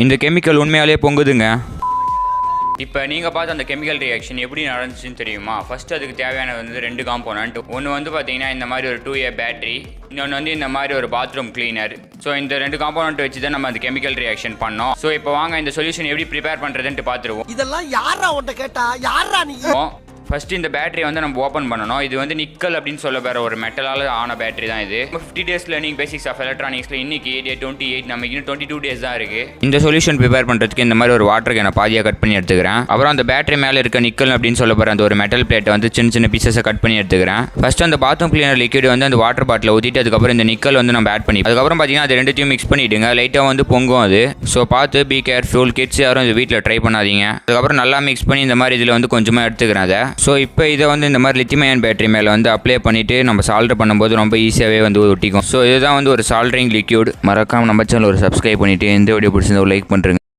இந்த கெமிக்கல் உண்மையாலே பொங்குதுங்க. இப்போ நீங்கள் பார்த்து அந்த கெமிக்கல் ரியாக்ஷன் எப்படி நடந்துச்சுன்னு தெரியுமா? ஃபஸ்ட்டு அதுக்கு தேவையானது வந்து 2 காம்போனன்ட். ஒன்று வந்து பார்த்தீங்கன்னா இந்த மாதிரி ஒரு 2A பேட்டரி, இன்னொன்று வந்து இந்த மாதிரி ஒரு பாத்ரூம் கிளீனர். ஸோ இந்த 2 காம்போனன்ட் வச்சு தான் நம்ம அந்த கெமிக்கல் ரியாக்ஷன் பண்ணோம். ஸோ இப்போ வாங்க இந்த சொல்யூஷன் எப்படி ப்ரிப்பேர் பண்ணுறதுன்ட்டு பார்த்துருவோம். இதெல்லாம் யாரா உன்ட்ட கேட்டா? யாரா நீ? ஃபஸ்ட்டு இந்த பேட்டரியை வந்து நம்ம ஓப்பன் பண்ணணும். இது வந்து நிக்கல் அப்படின்னு சொல்ல வேற ஒரு மெட்டலால் ஆன பேட்டரி தான் இது. 50 days லேர்னிங் பேசிக்ஸ் ஆஃப் எலக்ட்ரானிக்ஸில் இன்னைக்கு டே 28, நமக்கு இன்னும் 22 days தான் இருக்குது. இந்த சொல்யூஷன் ப்ரிப்பேர் பண்ணுறதுக்கு இந்த மாதிரி ஒரு வாட்டருக்கு நான் பாதியாக கட் பண்ணி எடுத்துக்கிறேன். அப்புறம் அந்த பேட்டரி மேலே இருக்க நிக்கல் அப்படின்னு சொல்ல போகிற அந்த ஒரு மெட்டல் பிளேட்டை வந்து சின்ன சின்ன பீசஸை கட் பண்ணி எடுத்துக்கிறேன். ஃபஸ்ட்டு அந்த பாத்ரூம் கிளீனர் லிக்விட் வந்து அந்த வாட்டர் பாட்டில் ஊற்றிட்டு அதுக்கப்புறம் இந்த நிக்கல் வந்து நம்ம ஆட் பண்ணி அதுக்கப்புறம் பார்த்தீங்கன்னா அது ரெண்டுத்தையும் மிக்ஸ் பண்ணிவிடுங்க. லைட்டாக வந்து பொங்கும் அது. ஸோ பார்த்து பி கேர்ஃபுல், கிட்ஸ் யாரும் இது வீட்டில் ட்ரை பண்ணாதீங்க. அதுக்கப்புறம் நல்லா மிக்ஸ் பண்ணி இந்த மாதிரி இதில் வந்து கொஞ்சமாக எடுத்துக்கிறேன் அதை. ஸோ இப்போ இதை வந்து இந்த மாதிரி லித்தியம் அயன் பேட்டரி மேலே வந்து அப்ளை பண்ணிவிட்டு நம்ம சால்டர் பண்ணும்போது ரொம்ப ஈஸியாகவே வந்து ஒட்டிக்கும். ஸோ இதுதான் வந்து ஒரு சால்டரிங் லிக்யூட். மறக்காமல் நம்ம சேனல் ஒரு சப்ஸ்கிரைப் பண்ணிவிட்டு இந்த வீடியோ பிடிச்சிருந்தா ஒரு லைக் பண்ணுறேங்க.